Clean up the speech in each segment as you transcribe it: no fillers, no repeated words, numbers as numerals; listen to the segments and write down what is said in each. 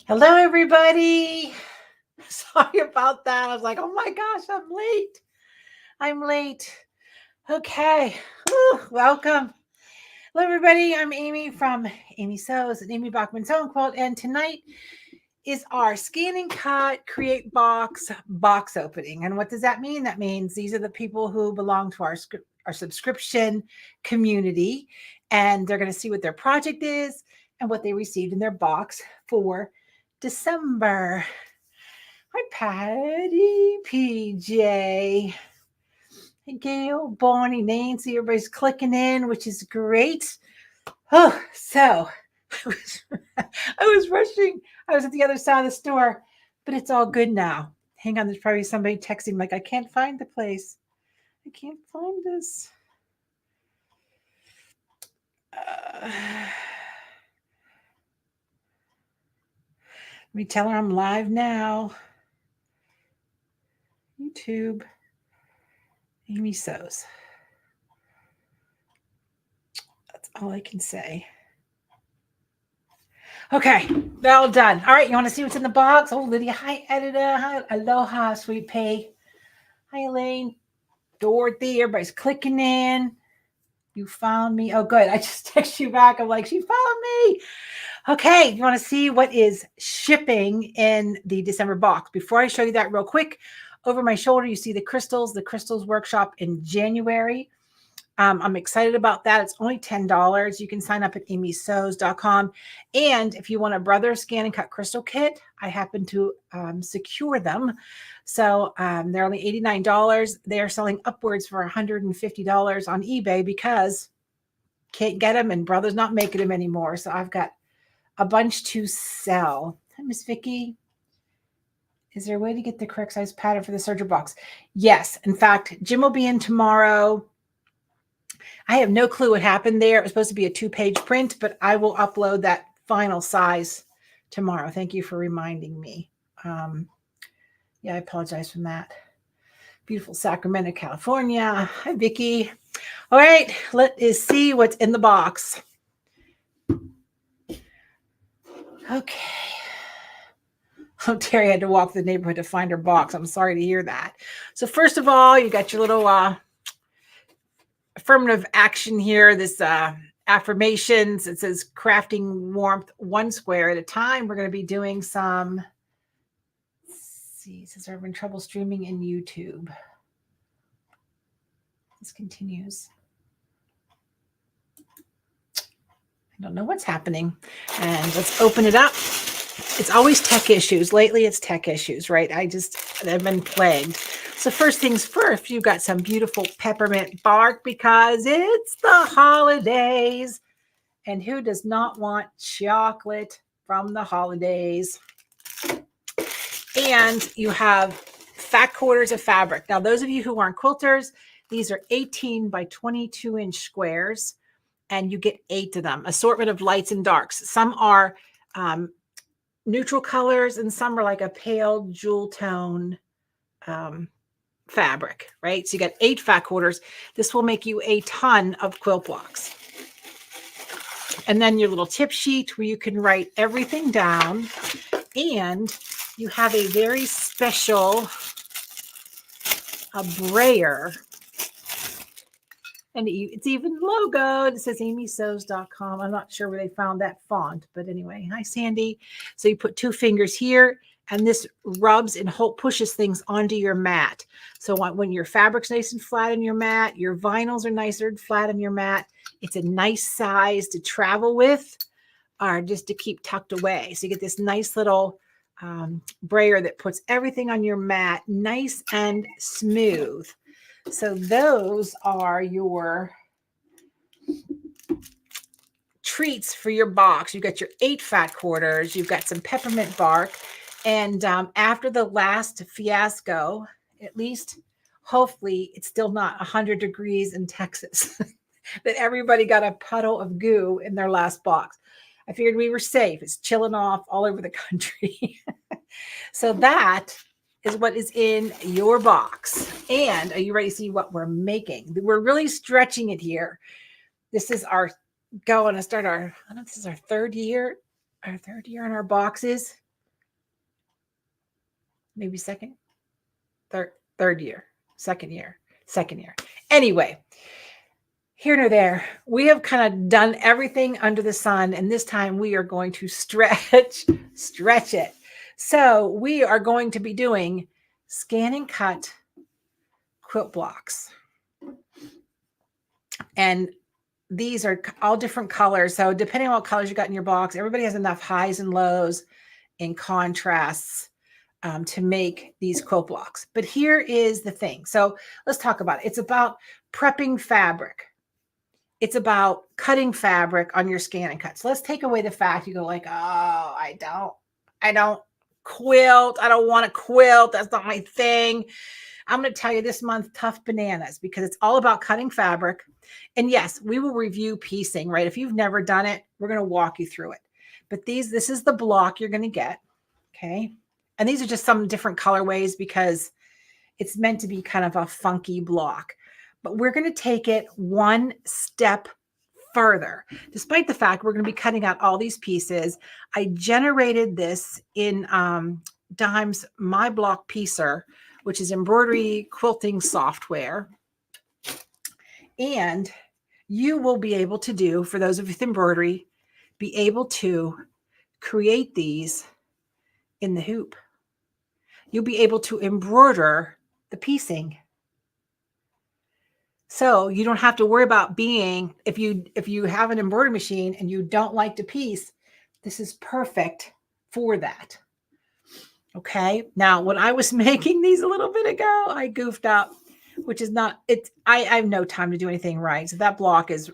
Hello, everybody. Sorry about that. I was like, oh my gosh, I'm late. I'm late. Okay. Welcome. Hello, everybody. I'm Amy from Amy Sews and Amy Bachman Sew and Quilt. And tonight is our scan and cut, create box opening. And what does that mean? That means these are the people who belong to our subscription community. And they're going to see what their project is and what they received in their box for December. Hi, Patty, PJ, hey, Gail, Bonnie, Nancy. Everybody's clicking in, which is great. Oh, so I was rushing. I was at the other side of the store, but it's all good now. Hang on, there's probably somebody texting like, I can't find the place. I can't find this. Let me tell her I'm live now. YouTube, Amy Sews. That's all I can say. Okay, they're all done. All right, you want to see what's in the box? Oh, Lydia, hi, editor. Hi, aloha, sweet pea. Hi, Elaine. Dorothy, everybody's clicking in. You found me. Oh, good. I just texted you back. I'm like, she found me. Okay, you want to see what is shipping in the December box. Before I show you that real quick, over my shoulder, you see the Crystals workshop in January. I'm excited about that. It's only $10. You can sign up at amysews.com. And if you want a brother scan and cut crystal kit, I happen to secure them. So they're only $89. They're selling upwards for $150 on eBay because can't get them and brother's not making them anymore. So I've got a bunch to sell. Hi, Miss Vicky. Is there a way to get the correct size pattern for the serger box? Yes. In fact, Jim will be in tomorrow. I have no clue what happened there. It was supposed to be a 2-page print, but I will upload that final size tomorrow. Thank you for reminding me. Yeah, I apologize for that. Beautiful Sacramento, California. Hi, Vicki. All right, let us see what's in the box. Okay. Oh, Terry had to walk the neighborhood to find her box. I'm sorry to hear that. So first of all, you got your little affirmative action here, this affirmations. It says crafting warmth 1 square at a time. We're going to be doing some, let's see, it says we're having trouble streaming in YouTube. This continues. I don't know what's happening. And let's open it up. It's always tech issues. Lately, it's tech issues, right? I've been plagued. So first things first, you've got some beautiful peppermint bark because it's the holidays. And who does not want chocolate from the holidays? And you have fat quarters of fabric. Now, those of you who aren't quilters, these are 18 by 22 inch squares, and you get 8 of them. Assortment of lights and darks. Some are neutral colors, and some are like a pale jewel tone fabric, right? So you got 8 fat quarters. This will make you a ton of quilt blocks. And then your little tip sheet where you can write everything down. And you have a very special brayer. And it's even logoed. It says amysews.com. I'm not sure where they found that font, but anyway. Hi, Sandy. So you put 2 fingers here, and this rubs and pushes things onto your mat. So when your fabric's nice and flat on your mat, your vinyls are nicer and flat on your mat, it's a nice size to travel with or just to keep tucked away. So you get this nice little brayer that puts everything on your mat nice and smooth. So those are your treats for your box. You've got your 8 fat quarters. You've got some peppermint bark. And after the last fiasco, at least hopefully it's still not 100 degrees in Texas, that everybody got a puddle of goo in their last box. I figured we were safe. It's chilling off all over the country. So that is what is in your box. And are you ready to see what we're making? We're really stretching it here. This is our going to start I don't know if this is our third year in our boxes. Maybe third year, second year. Anyway, here nor there, we have kind of done everything under the sun, and this time we are going to stretch it. So we are going to be doing scan and cut quilt blocks. And these are all different colors. So depending on what colors you got in your box, everybody has enough highs and lows and contrasts to make these quilt blocks. But here is the thing. So let's talk about it. It's about prepping fabric. It's about cutting fabric on your scan and cut. So let's take away the fact you go like, oh, I don't quilt. I don't want to quilt. That's not my thing. I'm going to tell you this month, tough bananas, because it's all about cutting fabric. And yes, we will review piecing, right? If you've never done it, we're going to walk you through it. But this is the block you're going to get. Okay. And these are just some different colorways because it's meant to be kind of a funky block. But we're going to take it one step further. Despite the fact we're going to be cutting out all these pieces, I generated this in Dime's My Block Piecer, which is embroidery quilting software. And you will be able to do, for those of you with embroidery, be able to create these in the hoop. You'll be able to embroider the piecing. So you don't have to worry about being, if you have an embroidery machine and you don't like to piece, this is perfect for that. Okay. Now, when I was making these a little bit ago, I goofed up, which is not, I have no time to do anything right. So that block is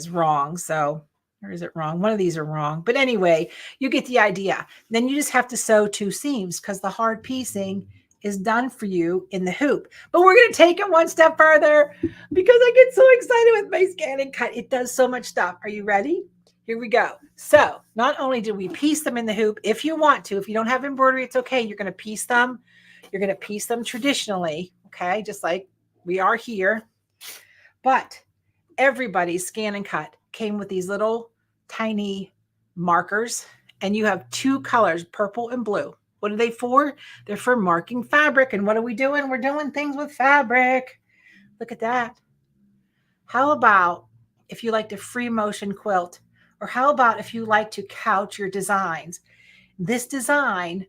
wrong. So, or is it wrong? One of these are wrong. But anyway, you get the idea. Then you just have to sew 2 seams because the hard piecing is done for you in the hoop. But we're going to take it one step further because I get so excited with my scan and cut. It does so much stuff. Are you ready? Here we go. So not only do we piece them in the hoop, if you want to, if you don't have embroidery, it's okay. You're going to piece them. You're going to piece them traditionally. Okay. Just like we are here. But everybody's scan and cut came with these little tiny markers, and you have 2 colors, purple and blue. What are they for? They're for marking fabric. And what are we doing? We're doing things with fabric. Look at that. How about if you like to free motion quilt, or how about if you like to couch your designs? This design,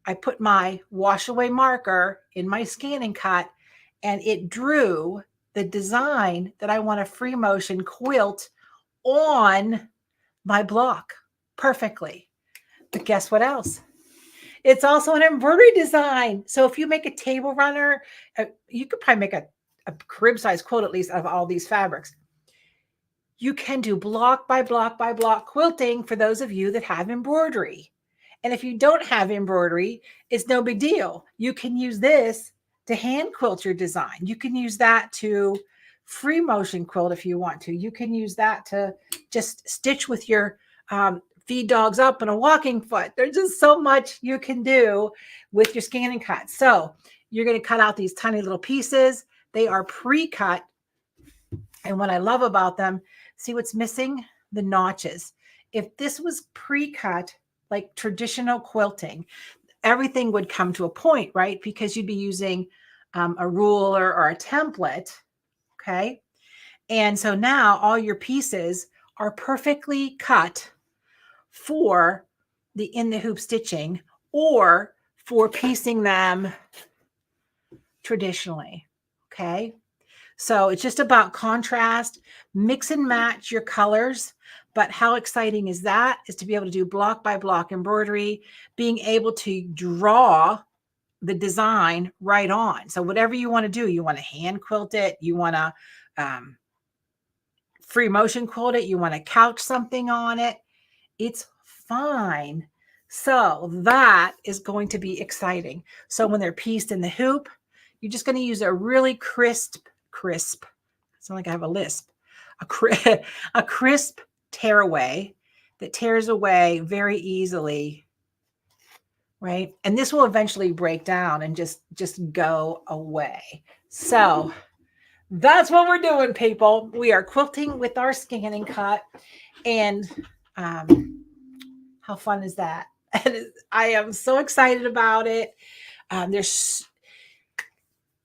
I put my wash away marker in my scan and cut, and it drew the design that I want to free motion quilt on my block perfectly. But guess what else? It's also an embroidery design. So if you make a table runner, you could probably make a crib size quilt at least out of all these fabrics. You can do block by block by block quilting for those of you that have embroidery. And if you don't have embroidery, it's no big deal. You can use this to hand quilt your design. You can use that to free motion quilt if you want to. You can use that to just stitch with your feed dogs up in a walking foot. There's just so much you can do with your scan and cut. So you're going to cut out these tiny little pieces. They are pre-cut. And what I love about them, see what's missing? The notches. If this was pre-cut, like traditional quilting, everything would come to a point, right? Because you'd be using a ruler or a template. Okay. And so now all your pieces are perfectly cut for the in the hoop stitching or for piecing them traditionally. Okay. So it's just about contrast, mix and match your colors. But how exciting is that? Is to be able to do block by block embroidery, being able to draw the design right on. So whatever you want to do, you want to hand quilt it, you want to free motion quilt it, you want to couch something on it. It's fine. So that is going to be exciting. So when they're pieced in the hoop, you're just going to use a really crisp, it's not like I have a lisp, a crisp tear away that tears away very easily, right? And this will eventually break down and just go away. So That's what we're doing, people. We are quilting with our ScanNCut. And how fun is that? And I am so excited about it. There's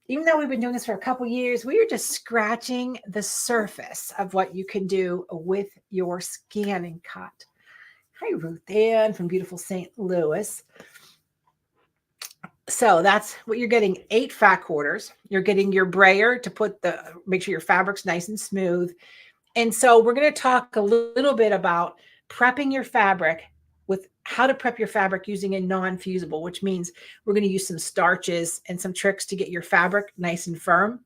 Even though we've been doing this for a couple years, we are just scratching the surface of what you can do with your ScanNCut. Hi, Ruth Ann from beautiful St. Louis. So that's what you're getting, 8 fat quarters. You're getting your brayer to make sure your fabric's nice and smooth. And so we're going to talk a little bit about prepping your fabric, with how to prep your fabric using a non-fusible, which means we're going to use some starches and some tricks to get your fabric nice and firm.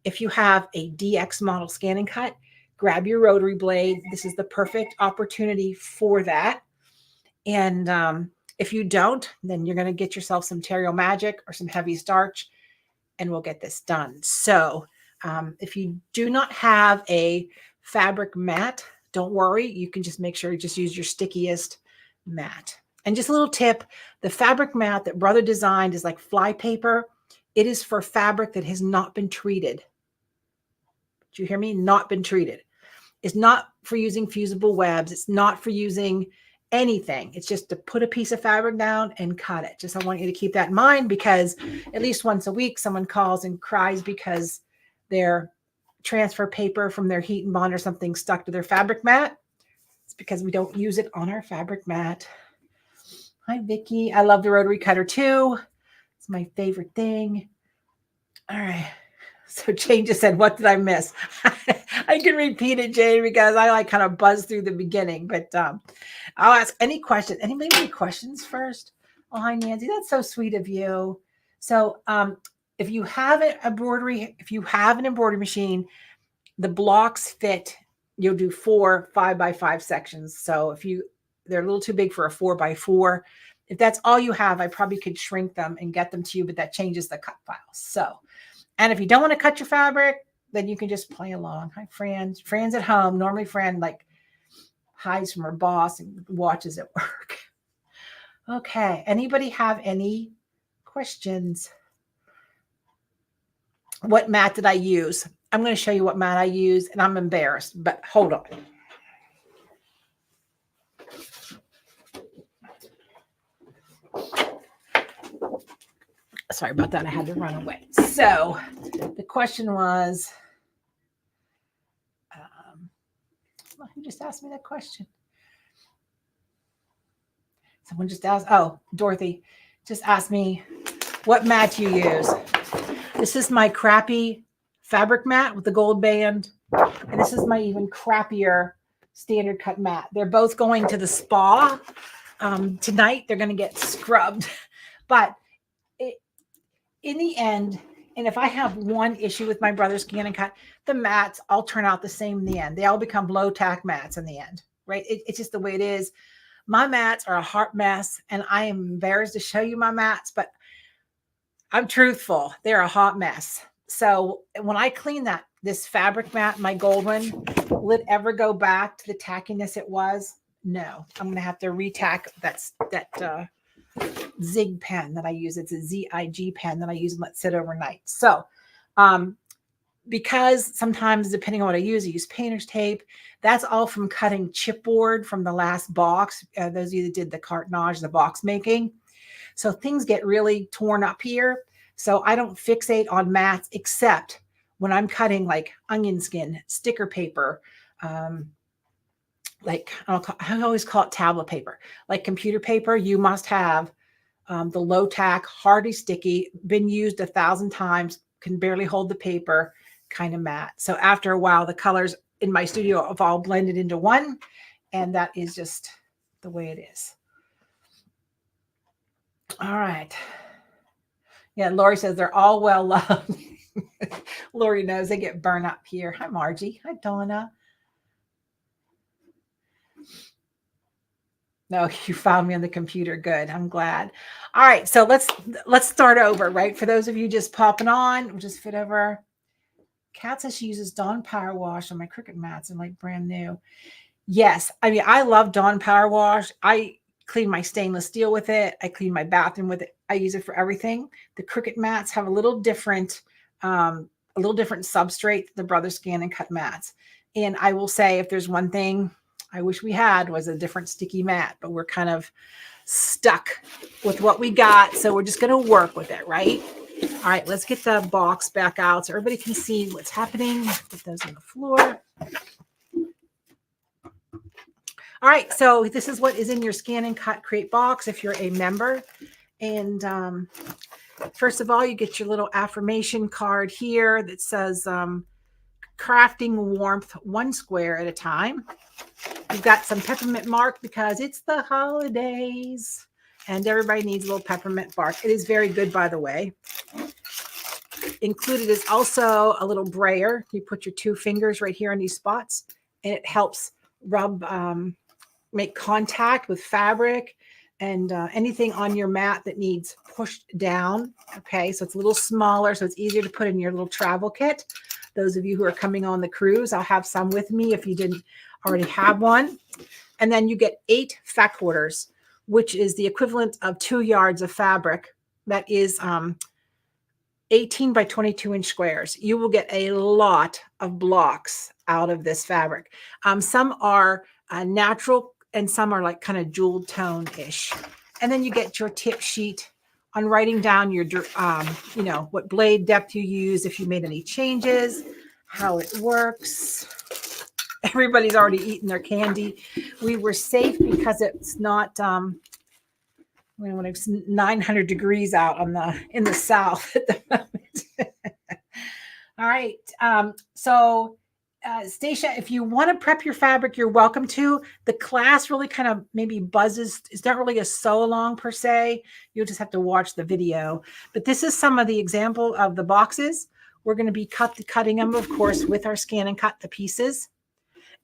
If you have a DX model ScanNCut, grab your rotary blade. This is the perfect opportunity for that. And if you don't, then you're going to get yourself some Terrio Magic or some heavy starch, and we'll get this done. So if you do not have a fabric mat, don't worry. You can just make sure you just use your stickiest mat. And just a little tip, the fabric mat that Brother designed is like fly paper. It is for fabric that has not been treated. Do you hear me? Not been treated. It's not for using fusible webs. It's not for using anything. It's just to put a piece of fabric down and cut it. Just, I want you to keep that in mind, because at least once a week, someone calls and cries because their transfer paper from their heat and bond or something stuck to their fabric mat. It's because we don't use it on our fabric mat. Hi, Vicki. I love the rotary cutter too. It's my favorite thing. All right. So Jane just said, what did I miss? I can repeat it, Jane, because I kind of buzzed through the beginning, but I'll ask any question. Anybody have any questions first? Oh, hi, Nancy. That's so sweet of you. So if you have an embroidery machine, the blocks fit. You'll do 4 5x5 sections. So if they're a little too big for a 4x4. If that's all you have, I probably could shrink them and get them to you, but that changes the cut files. So, and if you don't want to cut your fabric, then you can just play along. Hi, Fran. Fran's at home. Normally Fran hides from her boss and watches at work. Okay. Anybody have any questions? What mat did I use? I'm going to show you what mat I use, and I'm embarrassed, but hold on. Sorry about that. I had to run away. So the question was, who just asked me that question? Someone just asked, Dorothy just asked me what mat you use. This is my crappy fabric mat with the gold band. And this is my even crappier standard cut mat. They're both going to the spa tonight. They're going to get scrubbed. But in the end, and if I have one issue with my brother's ScanNCut, the mats all turn out the same in the end. They all become low tack mats in the end, right? It's just the way it is. My mats are a hot mess, and I am embarrassed to show you my mats, but I'm truthful. They're a hot mess. So when I clean this fabric mat, my gold one, will it ever go back to the tackiness it was? No. I'm going to have to retack that Zig pen that I use. It's a ZIG pen that I use and let sit overnight. So because sometimes, depending on what I use painter's tape. That's all from cutting chipboard from the last box. Those of you that did the cartonnage, the box making. So things get really torn up here. So I don't fixate on mats except when I'm cutting like onion skin, sticker paper, I always call it tablet paper, like computer paper. You must have the low tack, hardy, sticky, been used 1,000 times, can barely hold the paper kind of mat. So after a while, the colors in my studio have all blended into one, and that is just the way it is. All right. Yeah, Lori says they're all well loved. Lori knows they get burned up here. Hi, Margie. Hi, Donna. No, you found me on the computer. Good. I'm glad. All right. So let's start over, right? For those of you just popping on, we'll just fit over. Kat says she uses Dawn Power Wash on my Cricut mats and like brand new. Yes. I mean, I love Dawn Power Wash. I clean my stainless steel with it. I clean my bathroom with it. I use it for everything. The Cricut mats have a little different a little different substrate than the Brothers Scan and Cut mats. And I will say, if there's one thing I wish we had was a different sticky mat, but we're kind of stuck with what we got. So we're just going to work with it, right? All right, let's get the box back out so everybody can see what's happening. Put those on the floor. All right, so this is what is in your Scan and Cut Create box if you're a member. And first of all, you get your little affirmation card here that says crafting warmth 1 square at a time. You've got some peppermint bark because it's the holidays and everybody needs a little peppermint bark. It is very good, by the way. Included is also a little brayer. You put your 2 fingers right here on these spots and it helps rub, make contact with fabric and anything on your mat that needs pushed down. Okay, so it's a little smaller, so it's easier to put in your little travel kit. Those of you who are coming on the cruise, I'll have some with me if you didn't already have one. And then you get 8 fat quarters, which is the equivalent of 2 yards of fabric. That is 18 by 22 inch squares. You will get a lot of blocks out of this fabric. Some are natural and some are like kind of jewel tone-ish. And then you get your tip sheet on writing down your, you know, what blade depth you use, if you made any changes, how it works. Everybody's already eaten their candy. We were safe because it's not, when it's 900 degrees out in the south at the moment. All right. So Stacia, if you want to prep your fabric, you're welcome to. The class really kind of maybe buzzes. It's not really a sew along per se. You'll just have to watch the video. But this is some of the example of the boxes. We're going to be cutting them, of course, with our Scan and Cut the pieces.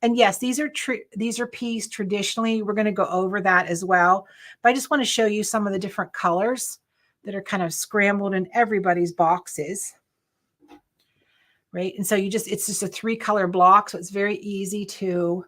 And yes, these are pieced traditionally. We're going to go over that as well. But I just want to show you some of the different colors that are kind of scrambled in everybody's boxes. Right. And so it's just a 3-color block. So it's very easy to,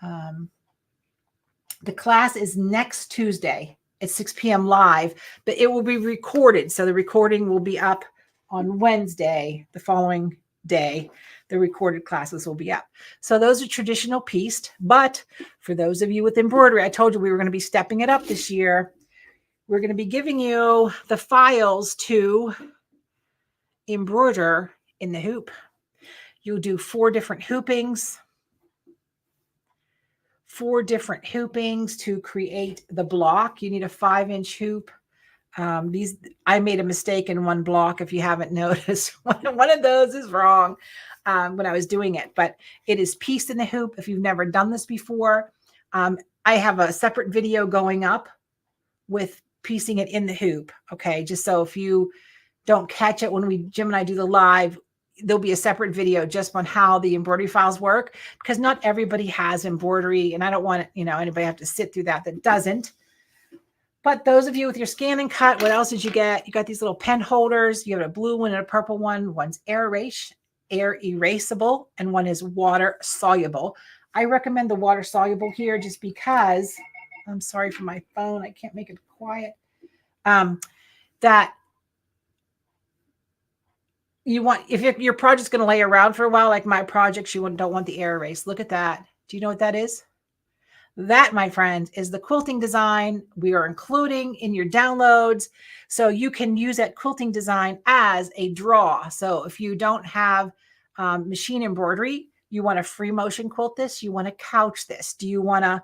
the class is next Tuesday at 6 p.m. live, but it will be recorded. So the recording will be up on Wednesday, the following day. The recorded classes will be up. So those are traditional pieced, but for those of you with embroidery, I told you we were going to be stepping it up this year. We're going to be giving you the files to embroider in the hoop. You'll do 4 different hoopings. 4 different hoopings to create the block. You need a 5-inch hoop. I made a mistake in one block. If you haven't noticed, one of those is wrong when I was doing it, but it is pieced in the hoop. If you've never done this before, I have a separate video going up with piecing it in the hoop. Okay. Just so if you don't catch it when Jim and I do the live, there'll be a separate video just on how the embroidery files work, because not everybody has embroidery and I don't want, anybody have to sit through that doesn't. But those of you with your Scan and Cut, what else did you get? You got these little pen holders. You have a blue one and a purple one. One's air erasable, and one is water soluble. I recommend the water soluble here just because, I'm sorry for my phone, I can't make it quiet. That you want, if your project's going to lay around for a while, like my projects, you don't want the air erase. Look at that. Do you know what that is? That, my friend, is the quilting design we are including in your downloads. So you can use that quilting design as a draw. So if you don't have machine embroidery, you want to free motion quilt this, you want to couch this, do you want to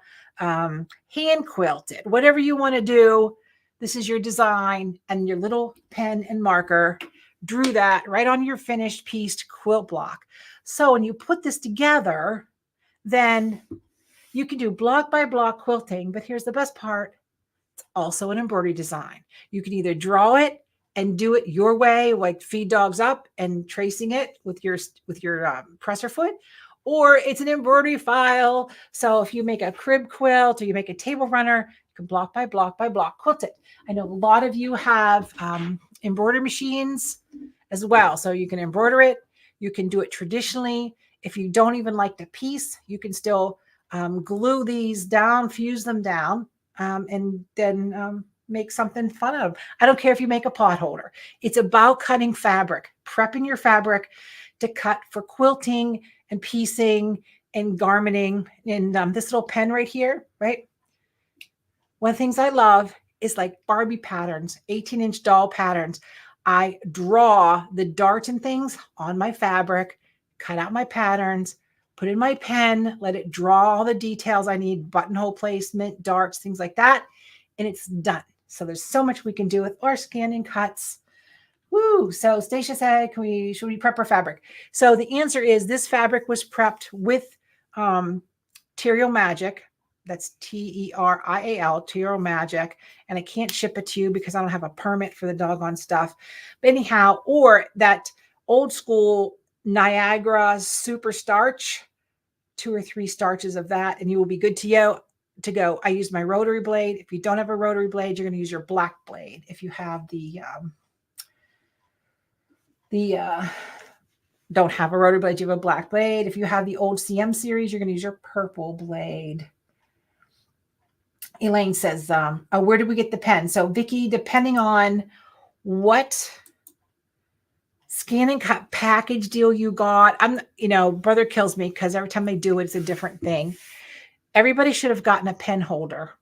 hand quilt it? Whatever you want to do, this is your design, and your little pen and marker drew that right on your finished pieced quilt block. So when you put this together, then you can do block by block quilting, but here's the best part. It's also an embroidery design. You can either draw it and do it your way, like feed dogs up and tracing it with your presser foot, or it's an embroidery file. So if you make a crib quilt or you make a table runner, you can block by block quilt it. I know a lot of you have embroidery machines as well. So you can embroider it. You can do it traditionally. If you don't even like the piece, you can still glue these down, fuse them down, and then make something fun of. I don't care if you make a pot holder. It's about cutting fabric, prepping your fabric to cut for quilting and piecing and garmenting. And this little pen right here, right? One of the things I love is like Barbie patterns, 18-inch doll patterns. I draw the darts and things on my fabric, cut out my patterns, put in my pen, let it draw all the details I need, buttonhole placement, darts, things like that, and it's done. So there's so much we can do with our scanning cuts. Woo! So Stacia said, should we prep our fabric? So the answer is this fabric was prepped with Terial Magic. That's T-E-R-I-A-L, Terial Magic. And I can't ship it to you because I don't have a permit for the doggone stuff. But anyhow, or that old school Niagara super starch, 2 or 3 starches of that, and you will be good to go. I use my rotary blade. If you don't have a rotary blade, you're going to use your black blade. If you have don't have a rotary blade, you have a black blade. If you have the old CM series, you're going to use your purple blade. Elaine says, where did we get the pen? So Vicki, depending on what scan and cut package deal you got, brother kills me because every time they do it, it's a different thing. Everybody should have gotten a pen holder,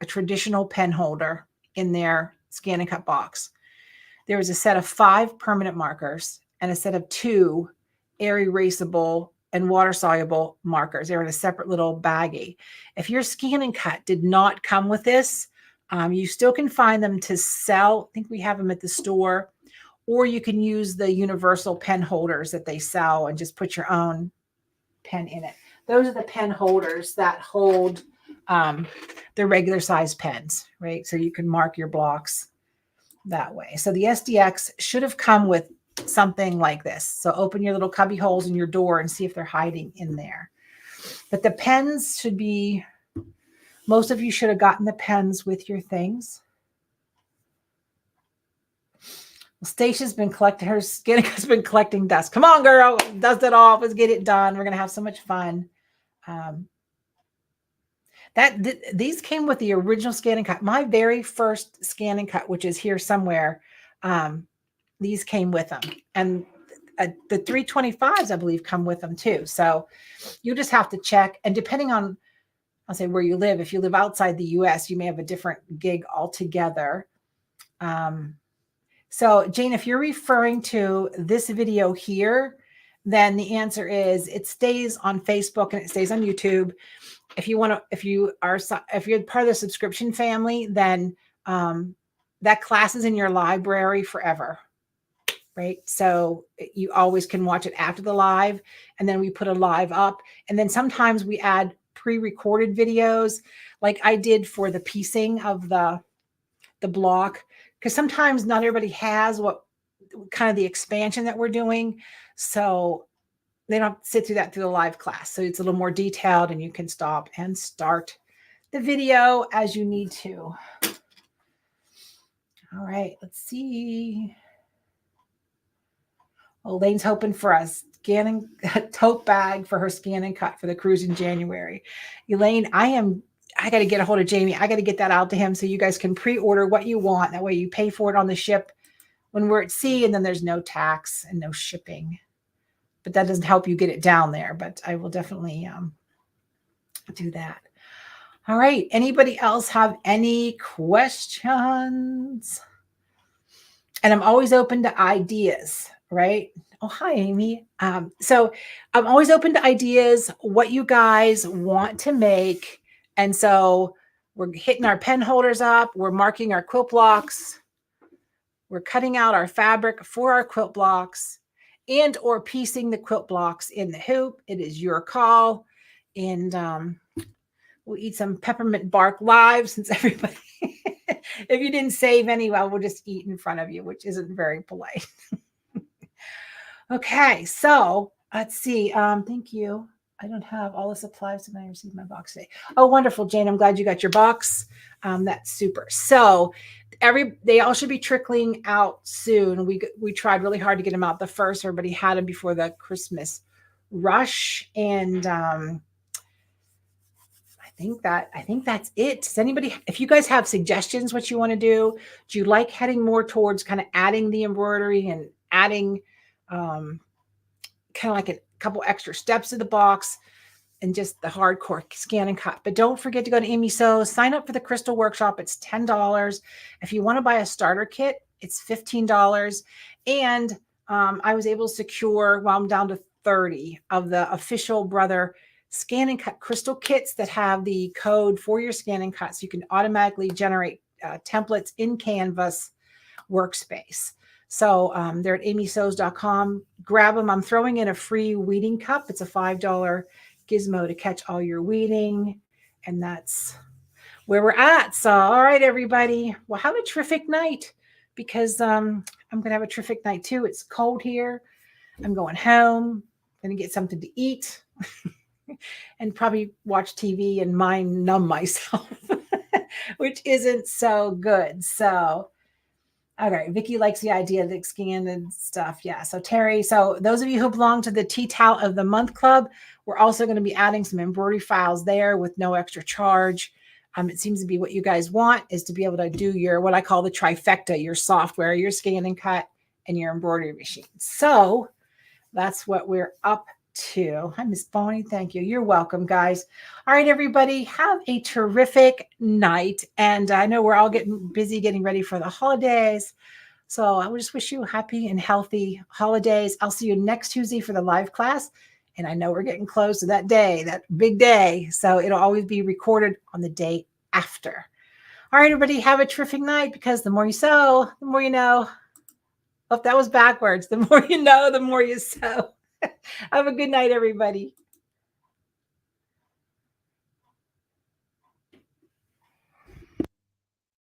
a traditional pen holder in their scan and cut box. There was a set of 5 permanent markers and a set of 2 air erasable and water soluble markers. They're in a separate little baggie. If your scan and cut did not come with this, you still can find them to sell. I think we have them at the store, or you can use the universal pen holders that they sell and just put your own pen in it. Those are the pen holders that hold the regular size pens, right? So you can mark your blocks that way. So the SDX should have come with something like this. So open your little cubby holes in your door and see if they're hiding in there. But the pens should be, most of you should have gotten the pens with your things. Well, Stacia's been collecting, her skin has been collecting dust. Come on, girl, dust it off. Let's get it done. We're going to have so much fun. These came with the original scan and cut. My very first scan and cut, which is here somewhere, these came with them. And the 325s, I believe, come with them too. So you just have to check. And depending on, I'll say where you live, if you live outside the US, you may have a different gig altogether. So Jane, if you're referring to this video here, then the answer is it stays on Facebook and it stays on YouTube. If you're part of the subscription family, then that class is in your library forever, right? So you always can watch it after the live, and then we put a live up. And then sometimes we add pre-recorded videos like I did for the piecing of the block, because sometimes not everybody has what kind of the expansion that we're doing. So they don't sit through the live class. So it's a little more detailed and you can stop and start the video as you need to. All right, let's see. Elaine's hoping for a tote bag for her scan and cut for the cruise in January. Elaine, I got to get a hold of Jamie. I got to get that out to him so you guys can pre-order what you want. That way you pay for it on the ship when we're at sea, and then there's no tax and no shipping. But that doesn't help you get it down there. But I will definitely do that. All right. Anybody else have any questions? And I'm always open to ideas, right? Oh, hi, Amy. So I'm always open to ideas, what you guys want to make. And so we're hitting our pen holders up. We're marking our quilt blocks. We're cutting out our fabric for our quilt blocks and or piecing the quilt blocks in the hoop. It is your call. And we'll eat some peppermint bark live since everybody, if you didn't save any, well, we'll just eat in front of you, which isn't very polite. Okay, so let's see. Thank you. I don't have all the supplies and I received my box today. Oh, wonderful, Jane. I'm glad you got your box. That's super. So they all should be trickling out soon. We tried really hard to get them out the first. Everybody had them before the Christmas rush. And I think that's it. Does anybody, if you guys have suggestions, what you want to do you like heading more towards kind of adding the embroidery and adding kind of like a couple extra steps of the box and just the hardcore scan and cut. But don't forget to go to Amy Sew, sign up for the Crystal Workshop. It's $10. If you want to buy a starter kit, it's $15. And I was able to secure, well, I'm down to 30 of the official Brother scan and cut crystal kits that have the code for your scan and cut. So you can automatically generate templates in Canvas workspace. So they're at amysews.com. Grab them. I'm throwing in a free weeding cup. It's a $5 gizmo to catch all your weeding. And that's where we're at. So, all right, everybody. Well, have a terrific night, because I'm going to have a terrific night too. It's cold here. I'm going home. Going to get something to eat and probably watch TV and mind numb myself, which isn't so good. So, all right. Vicki likes the idea of the scan and stuff. Yeah. So Terry, so those of you who belong to the Tea Towel of the Month Club, we're also going to be adding some embroidery files there with no extra charge. It seems to be what you guys want, is to be able to do your, what I call the trifecta, your software, your scan and cut, and your embroidery machine. So that's what we're up to. Hi, Miss Bonnie. Thank you. You're welcome, guys. All right, everybody, have a terrific night. And I know we're all getting busy getting ready for the holidays. So I will just wish you happy and healthy holidays. I'll see you next Tuesday for the live class. And I know we're getting close to that day, that big day. So it'll always be recorded on the day after. All right, everybody, have a terrific night, because the more you sew, the more you know. Oh, that was backwards. The more you know, the more you sew. Have a good night, everybody.